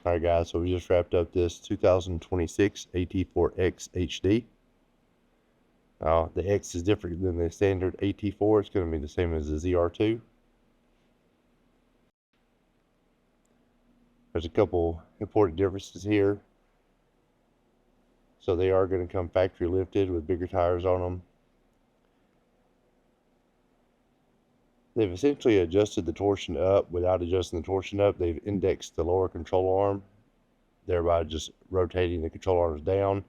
Alright guys, so we just wrapped up this 2026 AT4XHD. The X is different than the standard AT4. It's going to be the same as the ZR2. There's a couple important differences here. So they are going to come factory lifted with bigger tires on them. They've essentially adjusted the torsion up without adjusting the torsion up. They've indexed the lower control arm, thereby just rotating the control arms down.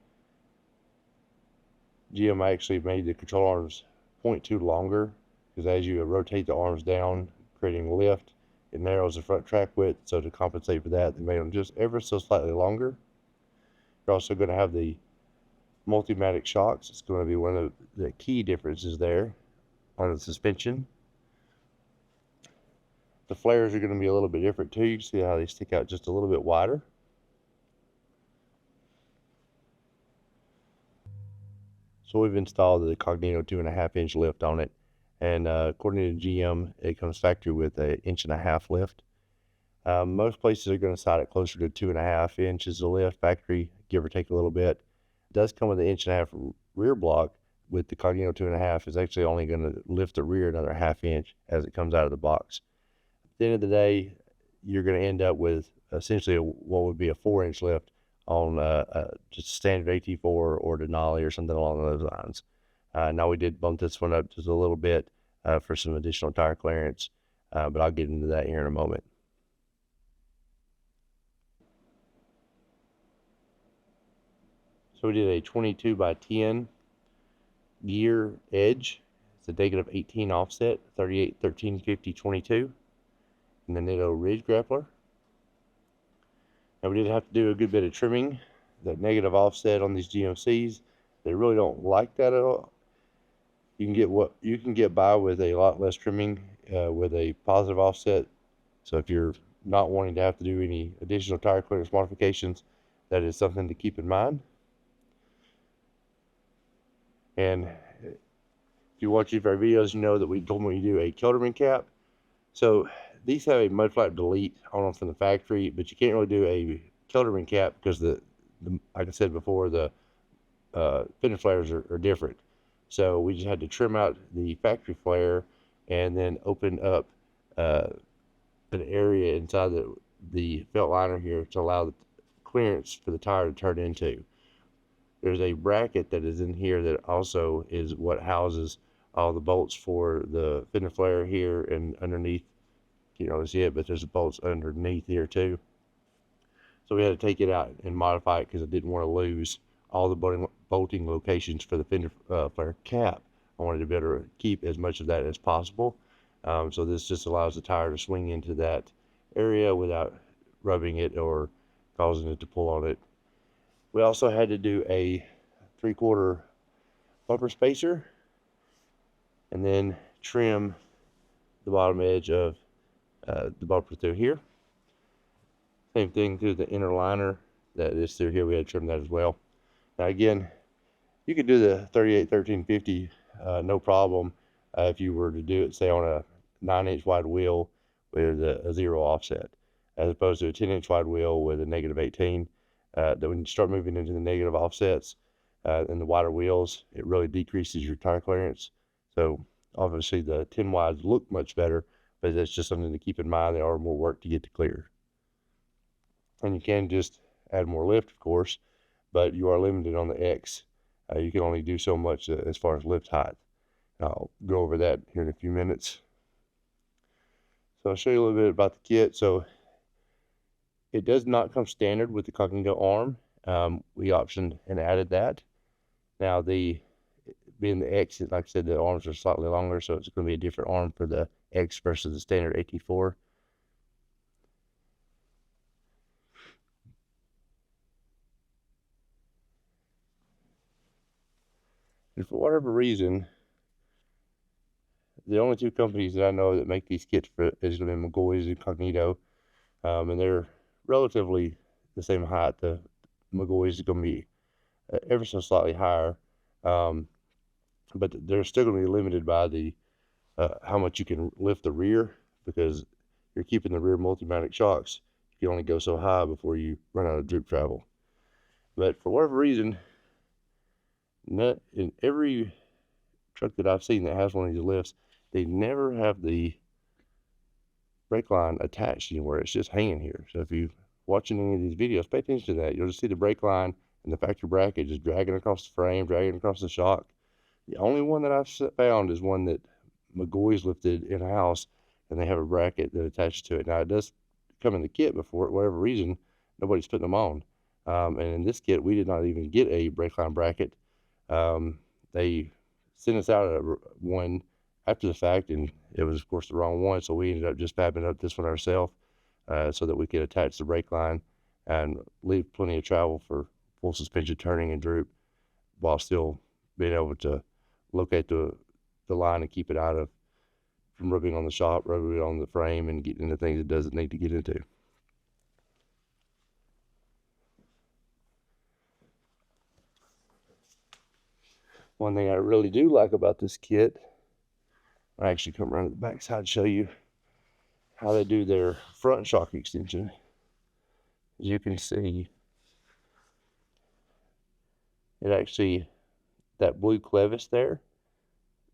GM actually made the control arms 0.2 longer, because as you rotate the arms down, creating lift, it narrows the front track width. So to compensate for that, they made them just ever so slightly longer. You're also going to have the multi-matic shocks. It's going to be one of the key differences there on the suspension. The flares are going to be a little bit different too. You can see how they stick out just a little bit wider. So we've installed the Cognito 2.5-inch lift on it, and according to GM, it comes factory with an 1.5 inch lift. Most places are going to side it closer to 2.5 inches of lift, factory, give or take a little bit. It does come with an 1.5 inch rear block. With the Cognito 2.5, it's actually only going to lift the rear another 1/2 inch as it comes out of the box. At the end of the day, you're going to end up with essentially what would be a 4-inch lift on just standard AT4 or Denali or something along those lines. Now we did bump this one up just a little bit for some additional tire clearance, but I'll get into that here in a moment. So we did a 22 by 10 gear edge. It's a -18 offset, 38, 13, 50, 22. And the Nitto Ridge grappler. Now we did have to do a good bit of trimming. The negative offset on these GMCs, they really don't like that at all. You can get by with a lot less trimming with a positive offset. So if you're not wanting to have to do any additional tire clearance modifications, that is something to keep in mind. And if you watch these our videos, you know that we normally do a Kelderman cap. So these have a mud flap delete on them from the factory, but you can't really do a Kelderman cap because the like I said before, the fender flares are different. So we just had to trim out the factory flare and then open up an area inside the felt liner here to allow the clearance for the tire to turn into. There's a bracket that is in here that also is what houses all the bolts for the fender flare here, and underneath, you know, see it, but there's bolts underneath here too. So we had to take it out and modify it because I didn't want to lose all the bolting locations for the fender flare cap. I wanted to better keep as much of that as possible. So this just allows the tire to swing into that area without rubbing it or causing it to pull on it. We also had to do a 3/4 bumper spacer and then trim the bottom edge of the bumper through here. Same thing through the inner liner that is through here. We had to trim that as well. Now again, you could do the 38, 13, 50 no problem if you were to do it, say, on a 9-inch wide wheel with a 0 offset, as opposed to a 10-inch wide wheel with a -18. That when you start moving into the negative offsets and the wider wheels, it really decreases your tire clearance. So obviously the 10 wides look much better, but that's just something to keep in mind. They are more work to get to clear. And you can just add more lift, of course, but you are limited on the X. You can only do so much as far as lift height. I'll go over that here in a few minutes. So I'll show you a little bit about the kit. So it does not come standard with the Cognito arm. We optioned and added that. Now being the X, like I said, the arms are slightly longer, so it's going to be a different arm for the X versus the standard AT4. And for whatever reason, the only two companies that I know that make these kits is going to be McGaughy's and Cognito, and they're relatively the same height. The McGaughy's is going to be ever so slightly higher, but they're still going to be limited by the how much you can lift the rear, because you're keeping the rear multi-matic shocks You can only go so high before you run out of droop travel. But for whatever reason, in every truck that I've seen that has one of these lifts, they never have the brake line attached anywhere. It's just hanging here. So if you're watching any of these videos, pay attention to that. You'll just see the brake line and the factory bracket just dragging across the frame, dragging across the shock. The only one that I've found is one that McGoy's lifted in-house, and they have a bracket that attaches to it. Now, it does come in the kit, but for whatever reason, nobody's putting them on. And in this kit, we did not even get a brake line bracket. They sent us out one after the fact, and it was, of course, the wrong one, so we ended up just fabbing up this one ourselves so that we could attach the brake line and leave plenty of travel for full suspension turning and droop while still being able to locate the line and keep it out of from rubbing on the shop, rubbing it on the frame, and getting into things it doesn't need to get into. One thing I really do like about this kit, I actually come around to the back side to show you how they do their front shock extension. As you can see, it actually, that blue clevis there,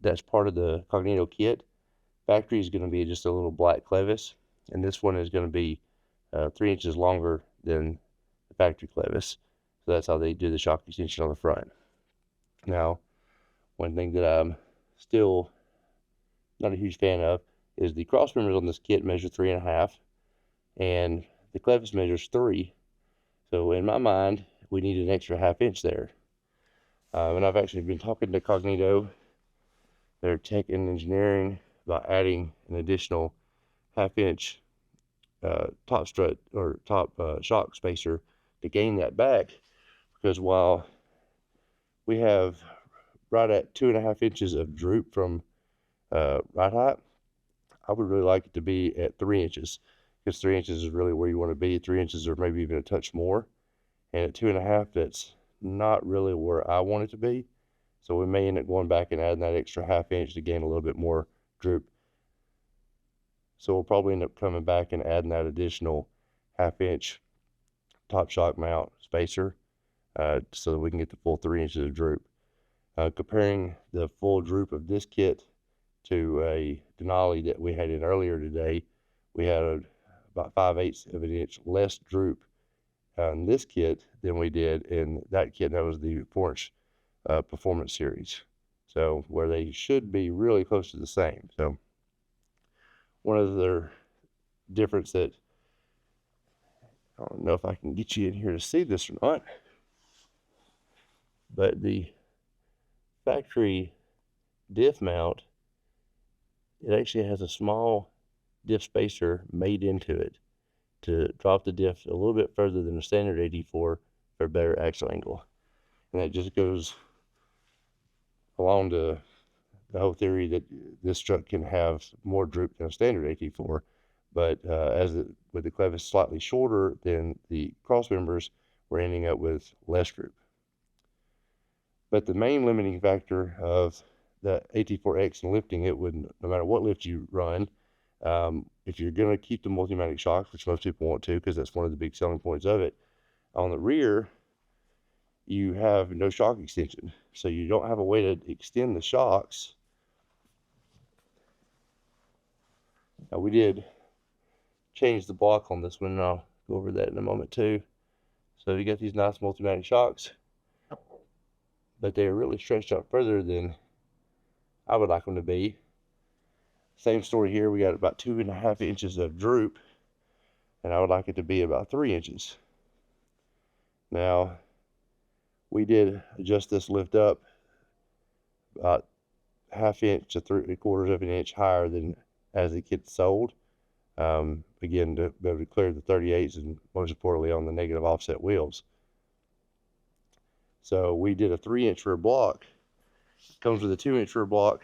that's part of the Cognito kit. Factory is going to be just a little black clevis, and this one is going to be 3 inches longer than the factory clevis. So that's how they do the shock extension on the front. Now, one thing that I'm still not a huge fan of is the cross members on this kit measure 3.5, and the clevis measures 3. So in my mind, we need an extra 1/2 inch there. And I've actually been talking to Cognito, their tech and engineering, about adding an additional 1/2 inch top strut or top shock spacer to gain that back, because while we have right at 2.5 inches of droop from ride height, I would really like it to be at 3 inches, because 3 inches is really where you want to be. 3 inches or maybe even a touch more, and at 2.5, that's not really where I want it to be. So we may end up going back and adding that extra 1/2 inch to gain a little bit more droop. So we'll probably end up coming back and adding that additional 1/2 inch top shock mount spacer so that we can get the full 3 inches of droop. Comparing the full droop of this kit to a Denali that we had in earlier today, we had about 5/8 of an inch less droop on this kit than we did in that kit. That was the 4-inch Performance Series. So where they should be really close to the same. So one of the difference that, I don't know if I can get you in here to see this or not, but the factory diff mount, it actually has a small diff spacer made into it to drop the diff a little bit further than the standard AT4 for a better axle angle. And that just goes along to the whole theory that this truck can have more droop than a standard AT4, but with the clevis slightly shorter than the cross members, we're ending up with less droop. But the main limiting factor of the AT4X and lifting it, no matter what lift you run, if you're going to keep the multimatic shocks, which most people want to because that's one of the big selling points of it, on the rear, you have no shock extension. So you don't have a way to extend the shocks. Now, we did change the block on this one, and I'll go over that in a moment too. So you got these nice multimatic shocks, but they're really stretched out further than I would like them to be. Same story here. We got about 2.5 inches of droop, and I would like it to be about 3 inches. Now, we did adjust this lift up about 1/2 inch to 3/4 of an inch higher than as it gets sold. Again, to be able to clear the 38s and most importantly on the negative offset wheels. So we did a 3-inch rear block. Comes with a 2-inch rear block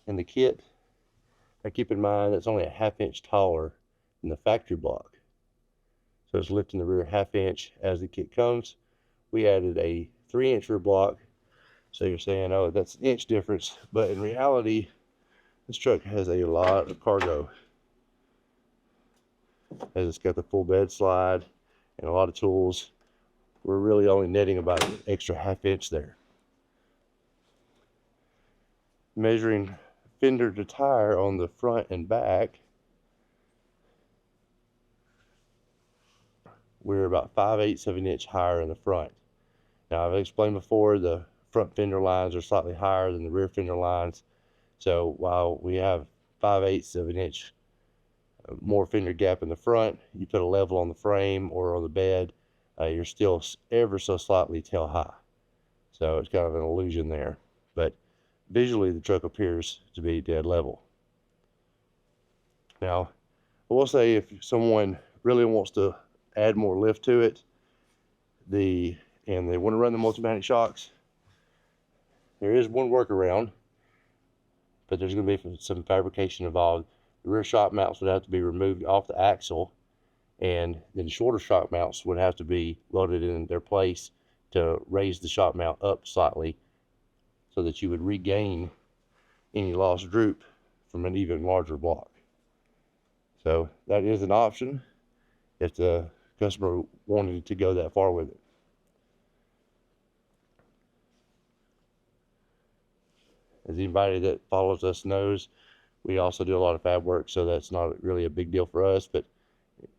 in the kit. Now keep in mind it's only a 1/2 inch taller than the factory block. So it's lifting the rear 1/2 inch as the kit comes. We added a 3-inch rear block. So you're saying, oh, that's an inch difference. But in reality, this truck has a lot of cargo. as it's got the full bed slide and a lot of tools. We're really only netting about an extra ½ inch there. Measuring fender to tire on the front and back, we're about 5/8 of an inch higher in the front. Now, I've explained before, the front fender lines are slightly higher than the rear fender lines. So while we have 5/8 of an inch more fender gap in the front, you put a level on the frame or on the bed, you're still ever so slightly tail high. So it's kind of an illusion there. But visually, the truck appears to be dead level. Now, I will say, if someone really wants to add more lift to it, and they want to run the multimatic shocks, there is one workaround, but there's going to be some fabrication involved. The rear shock mounts would have to be removed off the axle, and then the shorter shock mounts would have to be loaded in their place to raise the shock mount up slightly so that you would regain any lost droop from an even larger block. So that is an option if the customer wanted to go that far with it. As anybody that follows us knows, we also do a lot of fab work, so that's not really a big deal for us, but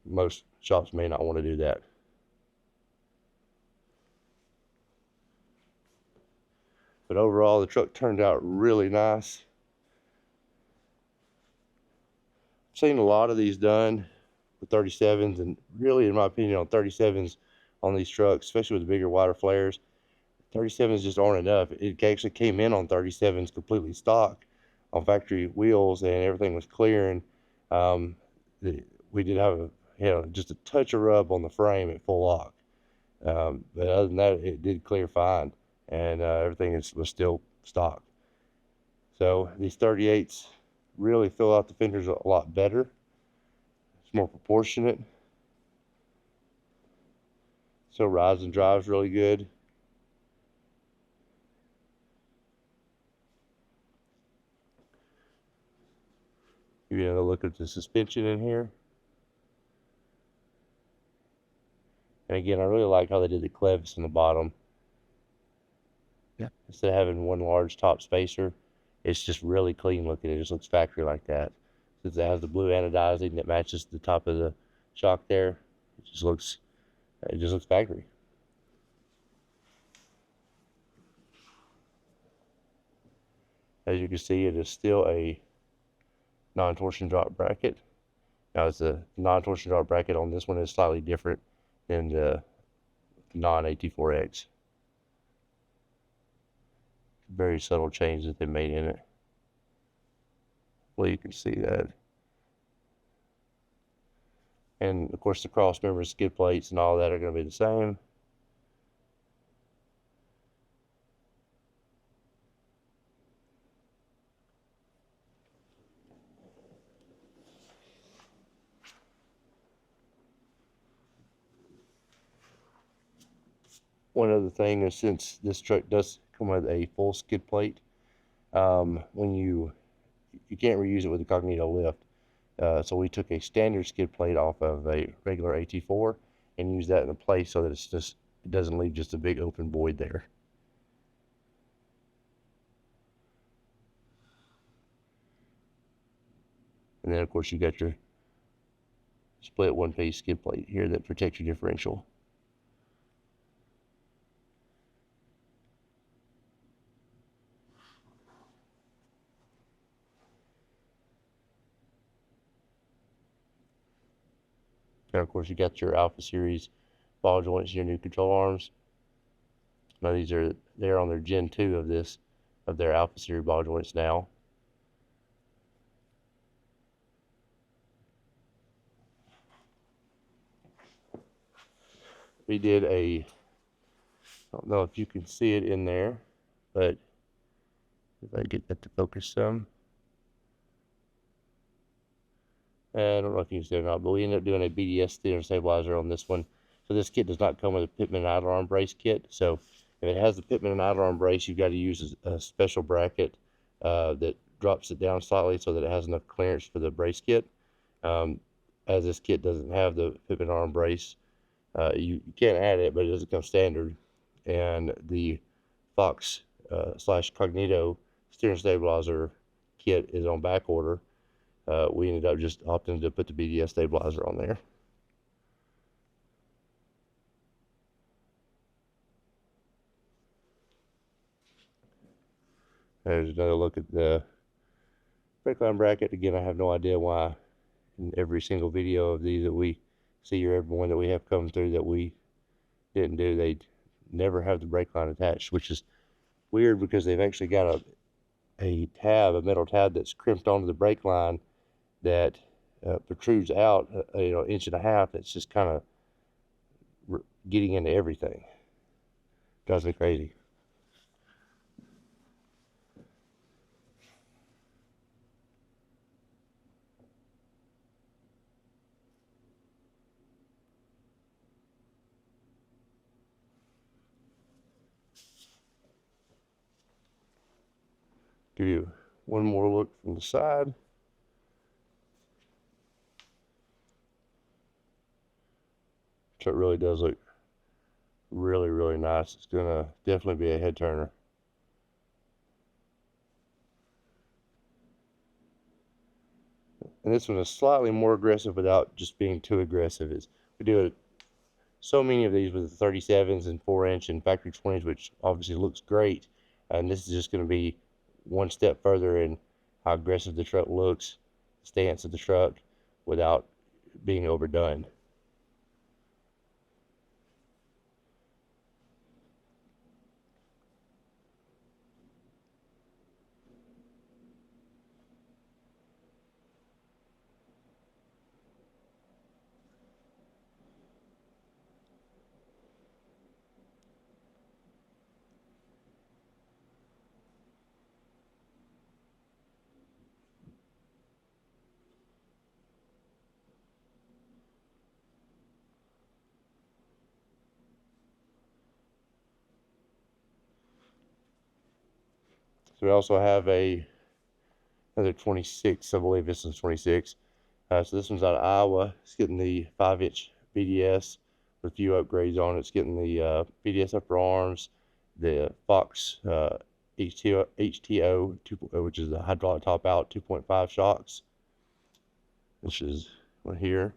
most shops may not want to do that. But overall, the truck turned out really nice. I've seen a lot of these done with 37s, and really, in my opinion, on 37s on these trucks, especially with the bigger, wider flares, 37s just aren't enough. It actually came in on 37s completely stock on factory wheels, and everything was clearing. We did have just a touch of rub on the frame at full lock, but other than that, it did clear fine, and everything was still stock. So these 38s really fill out the fenders a lot better. It's more proportionate. So rides and drives really good. Give you another look at the suspension in here. And again, I really like how they did the clevis in the bottom. Yeah. Instead of having one large top spacer, it's just really clean looking. It just looks factory like that. Since it has the blue anodizing that matches the top of the shock there, it just looks factory. As you can see, it is still a non-torsion drop bracket. Now, the non-torsion drop bracket on this one is slightly different than the non-AT4X. Very subtle change that they made in it. Well, you can see that. And of course, the cross members, skid plates, and all that are going to be the same. One other thing is, since this truck does come with a full skid plate, when you can't reuse it with the Cognito lift, so we took a standard skid plate off of a regular AT4 and used that in the place so that it doesn't leave just a big open void there. And then of course you got your split one-piece skid plate here that protects your differential. And of course you got your Alpha Series ball joints, your new control arms. Now they're on their Gen 2 of their Alpha Series ball joints now. We did I don't know if you can see it in there, but if I get that to focus some. I don't know if you can see it or not, but we ended up doing a BDS thinner stabilizer on this one. So this kit does not come with a pitman and idler arm brace kit. So if it has the pitman and idler arm brace, you've got to use a special bracket that drops it down slightly so that it has enough clearance for the brace kit. as this kit doesn't have the pivot arm brace, you can add it, but it doesn't come standard. And the Fox slash Cognito steering stabilizer kit is on back order. We ended up just opting to put the BDS stabilizer on there. There's another look at the brake line bracket. Again, I have no idea why in every single video of these that we see, or every one that we have come through that we didn't do, they never have the brake line attached, which is weird because they've actually got a metal tab that's crimped onto the brake line that protrudes out, an inch and a half. That's just kind of getting into everything. Drives me crazy. Give you one more look from the side. So it really does look really, really nice. It's gonna definitely be a head turner. And this one is slightly more aggressive without just being too aggressive. We do so many of these with the 37s and 4-inch and factory 20s, which obviously looks great. And this is just going to be one step further in how aggressive the truck looks, the stance of the truck, without being overdone. So we also have another 26, I believe this is 26. So this one's out of Iowa. It's getting the 5-inch BDS with a few upgrades on it. It's getting the BDS upper arms, the Fox HTO, which is the hydraulic top out 2.5 shocks, which is one here.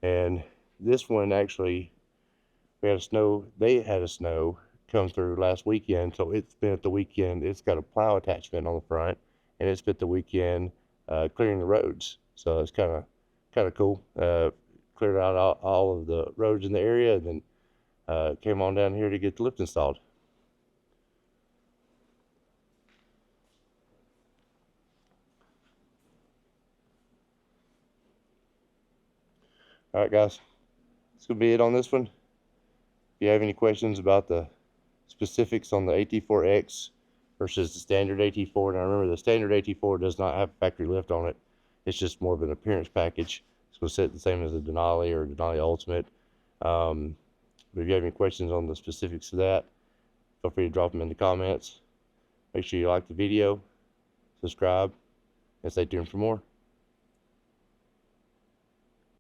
And this one actually, they had a snow come through last weekend, so it's spent the weekend. It's got a plow attachment on the front, and it spent the weekend clearing the roads. So it's kind of cool. Cleared out all of the roads in the area, and then came on down here to get the lift installed. All right, guys, that's gonna be it on this one. If you have any questions about the specifics on the AT4X versus the standard AT4, and I remember the standard AT4 does not have a factory lift on it. It's just more of an appearance package. It's going to sit the same as a Denali or Denali Ultimate. But if you have any questions on the specifics of that, feel free to drop them in the comments. Make sure you like the video, subscribe, and stay tuned for more.